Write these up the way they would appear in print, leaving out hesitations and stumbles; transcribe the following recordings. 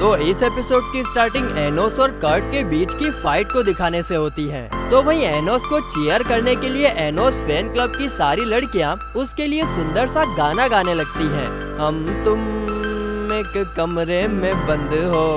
तो इस एपिसोड की स्टार्टिंग एनोस और कर्ट के बीच की फाइट को दिखाने से होती है। तो वहीं एनोस को चीयर करने के लिए एनोस फैन क्लब की सारी लड़कियां उसके लिए सुंदर सा गाना गाने लगती हैं। हम तुम एक कमरे में बंद हो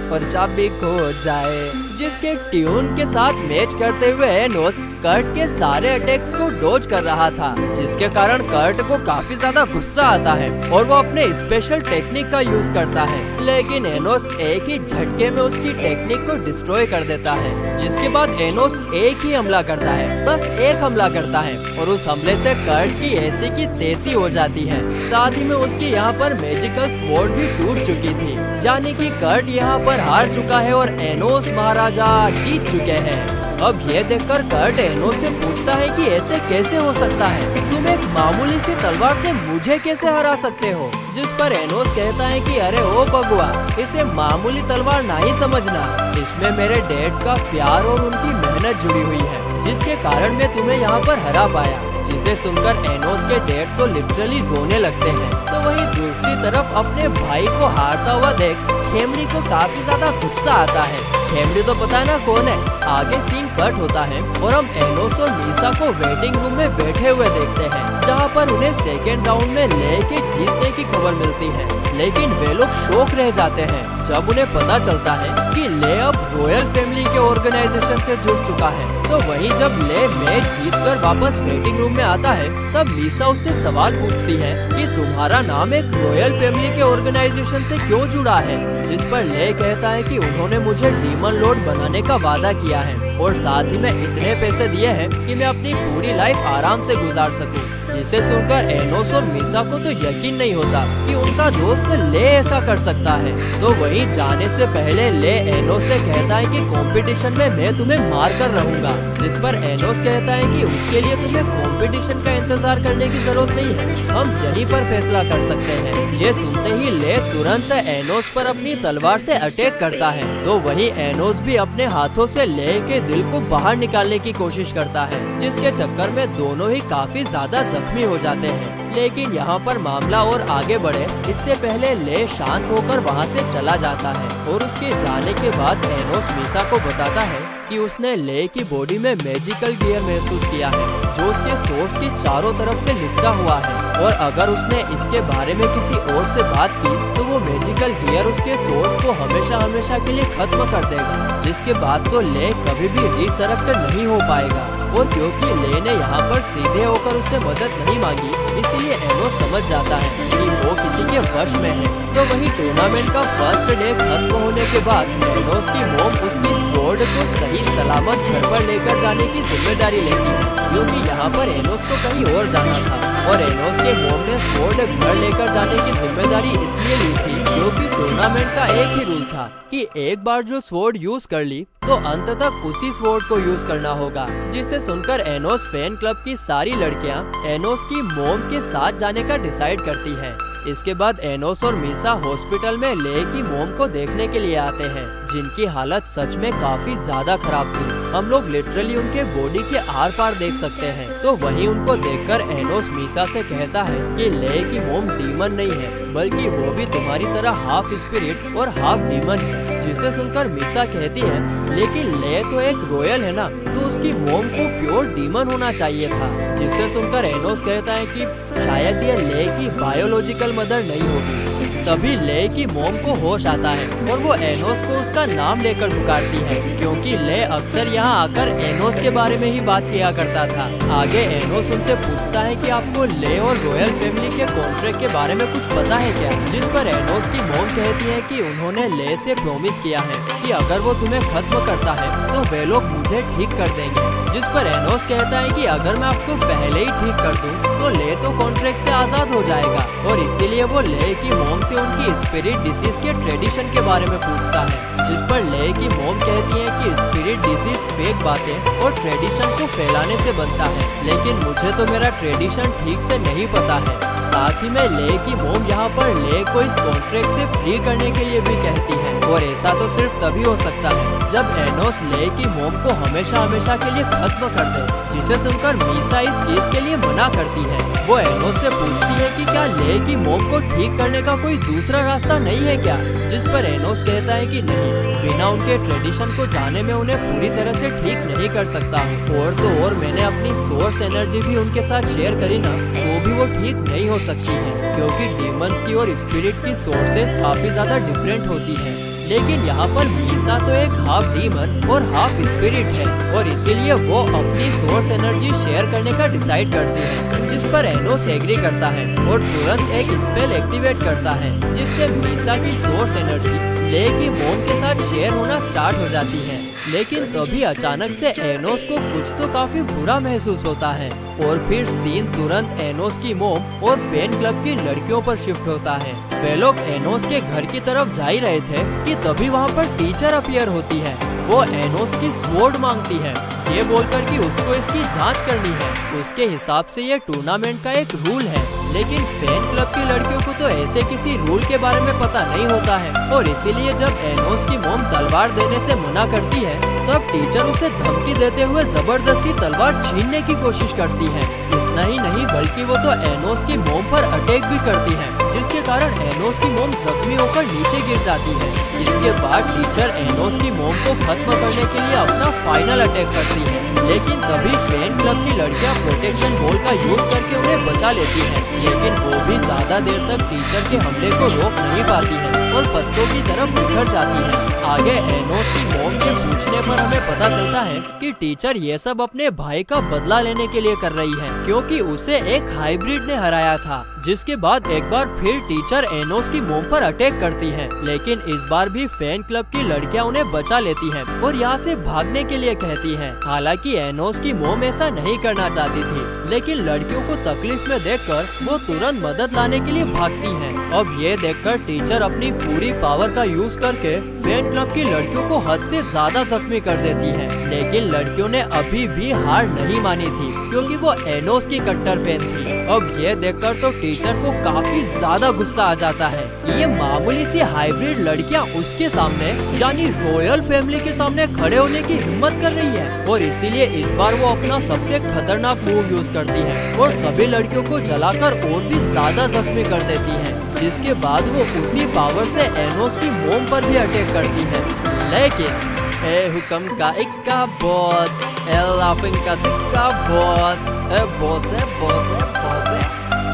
और चाबी खो जाए, जिसके ट्यून के साथ मैच करते हुए एनोस कर्ट के सारे अटैक्स को डॉज कर रहा था, जिसके कारण कर्ट को काफी ज्यादा गुस्सा आता है और वो अपने स्पेशल टेक्निक का यूज करता है। लेकिन एनोस एक ही झटके में उसकी टेक्निक को डिस्ट्रॉय कर देता है, जिसके बाद एनोस एक ही हमला करता है, बस एक हमला करता है और उस हमले से कर्ट की ऐसी की तैसी हो जाती है। साथ ही में उसकी यहाँ पर मैजिकल स्वॉर्ड भी टूट चुकी थी, यानी कि कर्ट यहाँ पर हार चुका है और एनोस महाराजा जीत चुके हैं। अब ये देखकर कर्ट एनोस से पूछता है कि ऐसे कैसे हो सकता है, तुम एक मामूली सी तलवार से मुझे कैसे हरा सकते हो। जिस पर एनोस कहता है कि अरे ओ भगवा, इसे मामूली तलवार नहीं समझना, इसमें मेरे डैड का प्यार और उनकी मेहनत जुड़ी हुई है, जिसके कारण मैं तुम्हें यहाँ पर हरा पाया। जिसे सुनकर एनोस के डैड तो लिटरली रोने लगते हैं। तो वहीं दूसरी तरफ अपने भाई को हारता हुआ देख खेमड़ी को काफी ज्यादा गुस्सा आता है। खेमड़ी तो पता है ना कौन है। आगे सीन कट होता है और हम एनोस और मीसा को वेटिंग रूम में बैठे हुए देखते हैं, जहाँ पर उन्हें सेकेंड राउंड में ले के जीतने की खबर मिलती है। लेकिन वे लोग शॉक रह जाते हैं जब उन्हें पता चलता है कि ले अब रॉयल फैमिली के ऑर्गेनाइजेशन से जुड़ चुका है। तो वहीं जब ले मैच जीतकर वापस वेटिंग रूम में आता है, तब मीसा उससे सवाल पूछती है कि तुम्हारा नाम एक रॉयल फैमिली के ऑर्गेनाइजेशन से क्यों जुड़ा है। जिस पर ले कहता है कि उन्होंने मुझे डीमन लॉर्ड बनाने का वादा किया है और साथ ही में इतने पैसे दिए हैं कि मैं अपनी पूरी लाइफ आराम से गुजार सकूं। जिसे सुनकर एनोस और मीसा को तो यकीन नहीं होता कि उनका दोस्त ले ऐसा कर सकता है। तो वहीं जाने से पहले ले एनोस से कहता है कि कंपटीशन में मैं तुम्हें मार कर रहूंगा। जिस पर एनोस कहता है कि उसके लिए तुम्हें कंपटीशन का इंतजार करने की जरूरत नहीं है, हम यहीं पर फैसला कर सकते हैं। ये सुनते ही ले तुरंत एनोस पर अपनी तलवार से अटैक करता है। तो वहीं एनोस भी अपने हाथों से ले के दिल को बाहर निकालने की कोशिश करता है, जिसके चक्कर में दोनों ही काफी ज्यादा जख्मी हो जाते हैं। लेकिन यहाँ पर मामला और आगे बढ़े इससे पहले ले शांत होकर वहाँ से चला जाता है और उसके जाने के बाद एनोस मीसा को बताता है कि उसने ले की बॉडी में मैजिकल गियर महसूस किया है, जो उसके सोर्स के चारों तरफ से लिपटा हुआ है, और अगर उसने इसके बारे में किसी और से बात की तो वो मैजिकल गियर उसके सोर्स को हमेशा हमेशा के लिए खत्म कर देगा, जिसके बाद तो ले कभी भी रिसरेक्ट नहीं हो पाएगा। और क्योंकि ले ने यहाँ पर सीधे होकर उससे मदद नहीं मांगी, इसीलिए एनोस समझ जाता है कि वो किसी के वश में है। तो वही टूर्नामेंट का फर्स्ट डे खत्म होने के बाद एनोस की मॉम उसकी स्वॉर्ड को सही सलामत घर पर लेकर जाने की जिम्मेदारी लेती है, क्योंकि यहाँ पर एनोस को कहीं और जाना था। और एनोस के मॉम ने स्वॉर्ड घर लेकर जाने की जिम्मेदारी इसलिए ली थी क्योंकि टूर्नामेंट का एक ही रूल था कि एक बार जो स्वॉर्ड यूज कर ली तो अंत तक उसी स्वॉर्ड को यूज करना होगा। जिसे सुनकर एनोस फैन क्लब की सारी लड़कियां एनोस की मॉम के साथ जाने का डिसाइड करती हैं। इसके बाद एनोस और मीसा हॉस्पिटल में ले की मॉम को देखने के लिए आते हैं, जिनकी हालत सच में काफी ज्यादा खराब थी। हम लोग लिटरली उनके बॉडी के आर पार देख सकते हैं। तो वहीं उनको देखकर एनोस मीसा से कहता है कि ले की मॉम डीमन नहीं है, बल्कि वो भी तुम्हारी तरह हाफ स्पिरिट और हाफ डीमन है। जिसे सुनकर मीसा कहती है लेकिन ले तो एक रॉयल है ना, तो उसकी मॉम को प्योर डीमन होना चाहिए था। जिसे सुनकर एनोस कहता है कि शायद ये ले की बायोलॉजिकल मदर नहीं होगी। तभी ले की मॉम को होश आता है और वो एनोस को उसका नाम लेकर पुकारती है, क्योंकि ले अक्सर यहाँ आकर एनोस के बारे में ही बात किया करता था। आगे एनोस उनसे पूछता है कि आपको ले और रॉयल फैमिली के कॉन्ट्रैक्ट के बारे में कुछ पता है क्या। जिस पर एनोस की मॉम कहती है कि उन्होंने ले से प्रॉमिस किया है कि अगर वो तुम्हें खत्म करता है तो वे लोग मुझे ठीक कर देंगे। जिस पर एनोस कहता है कि अगर मैं आपको पहले ही ठीक कर दूं तो ले तो कॉन्ट्रैक्ट से आजाद हो जाएगा, और इसीलिए वो ले की मॉम से उनकी स्पिरिट डिसीज के ट्रेडिशन के बारे में पूछता है। जिस पर ले की मॉम कहती है कि स्पिरिट डिसीज फेक बातें और ट्रेडिशन को फैलाने से बनता है, लेकिन मुझे तो मेरा ट्रेडिशन ठीक से नहीं पता है। साथ ही में ले की मोम यहाँ पर ले को इस कॉन्ट्रैक्ट से फ्री करने के लिए भी कहती है। और ऐसा तो सिर्फ तभी हो सकता है जब एनोस ले की मोम को हमेशा हमेशा के लिए खत्म कर दे, जिसे सुनकर मीसा इस चीज के लिए मना करती है। वो एनोस से पूछती है कि क्या ले की मोम को ठीक करने का कोई दूसरा रास्ता नहीं है क्या, जिस पर एनोस कहता है कि नहीं, बिना उनके ट्रेडिशन को जाने में उन्हें पूरी तरह से ठीक नहीं कर सकता। और तो और मैंने अपनी सोर्स एनर्जी भी उनके साथ शेयर करी ना, तो भी वो ठीक नहीं हो सकती है, क्योंकि डीमंस की और स्पिरिट की सोर्सेस काफी ज्यादा डिफरेंट होती है। लेकिन यहाँ पर मीसा तो एक हाफ डीमन और हाफ स्पिरिट है, और इसीलिए वो अपनी सोर्स एनर्जी शेयर करने का डिसाइड करती है, जिस पर एनोस एग्री करता है और तुरंत एक स्पेल एक्टिवेट करता है, जिससे मीसा की सोर्स एनर्जी ले की मोम के साथ शेयर होना स्टार्ट हो जाती है। लेकिन तभी अचानक से एनोस को कुछ तो काफी बुरा महसूस होता है, और फिर सीन तुरंत एनोस की मोम और फैन क्लब की लड़कियों पर शिफ्ट होता है। वे लोग एनोस के घर की तरफ जा ही रहे थे कि तभी वहाँ पर टीचर अपीयर होती है। वो एनोस की स्वॉर्ड मांगती है, ये बोलकर कि उसको इसकी जांच करनी है। उसके हिसाब से ये टूर्नामेंट का एक रूल है, लेकिन फैन क्लब की लड़कियों को तो ऐसे किसी रूल के बारे में पता नहीं होता है, और इसीलिए जब एनोस की मोम तलवार देने से मना करती है, तब टीचर उसे धमकी देते हुए जबरदस्ती तलवार छीनने की कोशिश करती है। इतना ही नहीं बल्कि वो तो एनोस की मोम पर अटैक भी करती है, जिसके कारण एनोस की मोम जख्मी होकर नीचे गिर जाती है। इसके बाद टीचर एनोस की मोम को खत्म करने के लिए अपना फाइनल अटैक करती है, लेकिन तभी फैन क्लब की लड़कियां प्रोटेक्शन बॉल का यूज करके उन्हें बचा लेती हैं, लेकिन वो भी ज्यादा देर तक टीचर के हमले को रोक नहीं पाती है और पत्तों की तरफ बिखर जाती है। आगे एनोस की मोम से पूछने पर हमें पता चलता है कि टीचर ये सब अपने भाई का बदला लेने के लिए कर रही है, क्योंकि उसे एक हाइब्रिड ने हराया था। जिसके बाद एक बार फिर टीचर एनोस की मोम पर अटैक करती है, लेकिन इस बार भी फैन क्लब की लड़कियां उन्हें बचा लेती हैं और यहाँ से भागने के लिए कहती हैं। हालांकि एनोस की मोम ऐसा नहीं करना चाहती थी, लेकिन लड़कियों को तकलीफ में देखकर वो तुरंत मदद लाने के लिए भागती हैं। अब ये देखकर टीचर अपनी पूरी पावर का यूज करके फैन क्लब की लड़कियों को हद से ज्यादा जख्मी कर देती है, लेकिन लड़कियों ने अभी भी हार नहीं मानी थी, क्योंकि वो एनोस की कट्टर फैन थी। अब ये देखकर तो टीचर को काफी ज्यादा गुस्सा आ जाता है कि ये मामूली सी हाइब्रिड लड़कियां उसके सामने यानी रॉयल फैमिली के सामने खड़े होने की हिम्मत कर रही है, और इसीलिए इस बार वो अपना सबसे खतरनाक मूव यूज करती है और सभी लड़कियों को जलाकर और भी ज्यादा जख्मी कर देती है। जिसके बाद वो उसी पावर से एनोस की मोम पर भी अटैक करती है, लेकिन ए हुक्म का इक्का बॉस, ए लाफिंग का सिक्का बॉस, ए बॉस है बॉस है बॉस है।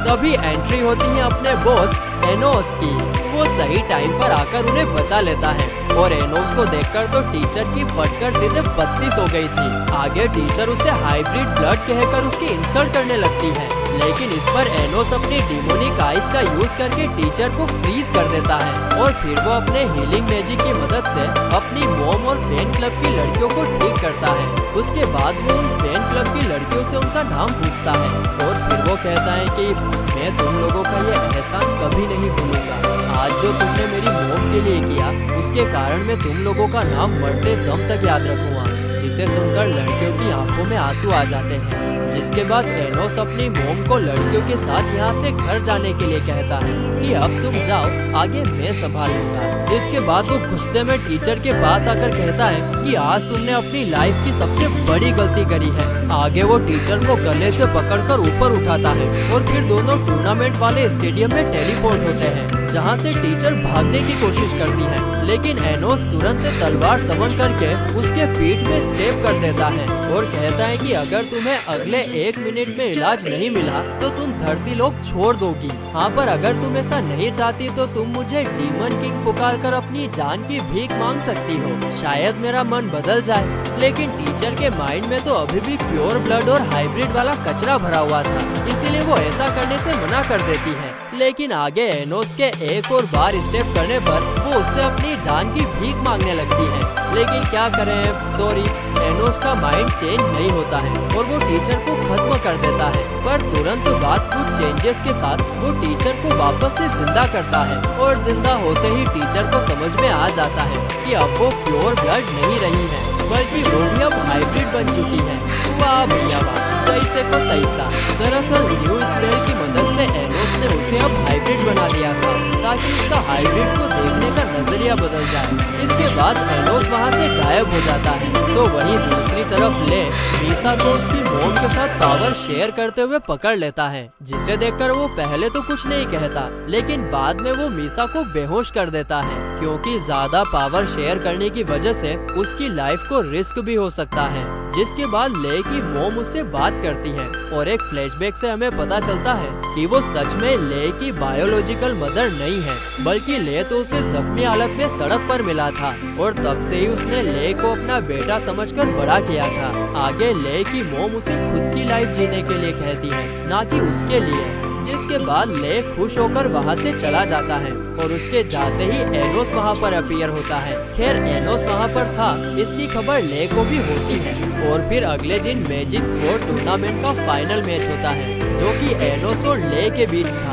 तभी एंट्री होती है अपने बॉस एनोस की। वो सही टाइम पर आकर उन्हें बचा लेता है, और एनोस को देखकर तो टीचर की फटकर सीधे 32 हो गई थी। आगे टीचर उसे हाइब्रिड ब्लड कहकर उसकी इंसल्ट करने लगती है, लेकिन इस पर एनोस अपनी डिमोनिक आइस का यूज करके टीचर को फ्रीज कर देता है, और फिर वो अपने हीलिंग मैजिक की मदद से अपनी मोम और फैन क्लब की लड़कियों को ठीक करता है। उसके बाद वो उन फैन क्लब की लड़कियों से उनका नाम पूछता है, और फिर वो कहता है कि मैं तुम लोगों का ये एहसान कभी नहीं भूलूंगा। आज जो तुमने मेरी मोम के लिए किया, उसके कारण मैं तुम लोगों का नाम मरते दम तक याद रखूंगा। जिसे सुनकर लड़कियों की आंखों में आंसू आ जाते हैं। जिसके बाद एनोस अपनी मोम को लड़कियों के साथ यहाँ से घर जाने के लिए कहता है कि अब तुम जाओ, आगे मैं संभालूंगा। इसके बाद वो गुस्से में टीचर के पास आकर कहता है कि आज तुमने अपनी लाइफ की सबसे बड़ी गलती करी है। आगे वो टीचर को गले से पकड़कर ऊपर उठाता है, और फिर दोनों टूर्नामेंट वाले स्टेडियम में टेलीपोर्ट होते हैं, जहाँ से टीचर भागने की कोशिश करती है, लेकिन एनोस तुरंत तलवार समन करके उसके पीठ में स्टेप कर देता है और कहता है कि अगर तुम्हें अगले 1 मिनट में इलाज नहीं मिला तो तुम धरती लोक छोड़ दोगी। हाँ, पर अगर तुम ऐसा नहीं चाहती तो तुम मुझे डीमन किंग पुकार कर अपनी जान की भीख मांग सकती हो, शायद मेरा मन बदल जाए। लेकिन टीचर के माइंड में तो अभी भी प्योर ब्लड और हाइब्रिड वाला कचरा भरा हुआ था, इसीलिए वो ऐसा करने से मना कर देती है। लेकिन आगे एनोस के एक और बार स्टेप करने पर वो उससे अपनी जान की भीख मांगने लगती है। लेकिन क्या करें, सॉरी, एनोस का माइंड चेंज नहीं होता है और वो टीचर को खत्म कर देता है। पर तुरंत बाद कुछ चेंजेस के साथ वो टीचर को वापस से जिंदा करता है, और जिंदा होते ही टीचर को समझ में आ जाता है कि अब वो प्योर ब्लड नहीं रही है, बल्कि वो भी अब हाइब्रिड बन चुकी है। वाह भैया वाह। जैसे को तैसा। दरअसल न्यू स्पेल की मदद से एनोस ने उसे अब हाइब्रिड बना दिया था ताकि उसका हाइब्रिड को देखने का नजरिया बदल जाए। इसके बाद एनोस वहाँ से गायब हो जाता है। तो वहीं दूसरी तरफ ले मीसा को उसकी मॉम के साथ पावर शेयर करते हुए पकड़ लेता है, जिसे देखकर वो पहले तो कुछ नहीं कहता, लेकिन बाद में वो मीसा को बेहोश कर देता है क्योंकि ज्यादा पावर शेयर करने की वजह से उसकी लाइफ को रिस्क भी हो सकता है। जिसके बाद ले की मॉम उससे बात करती है और एक फ्लैशबैक से हमें पता चलता है कि वो सच में ले की बायोलॉजिकल मदर नहीं है, बल्कि ले तो उसे जख्मी हालत में सड़क पर मिला था और तब से ही उसने ले को अपना बेटा समझकर बड़ा किया था। आगे ले की मॉम उसे खुद की लाइफ जीने के लिए कहती है, ना कि उसके लिए। जिसके बाद ले खुश होकर वहाँ से चला जाता है और उसके जाते ही एनोस वहाँ पर अपीयर होता है। खैर एनोस वहाँ पर था इसकी खबर ले को भी होती है और फिर अगले दिन मैजिक स्वॉर्ड टूर्नामेंट का फाइनल मैच होता है जो कि एनोस और ले के बीच था।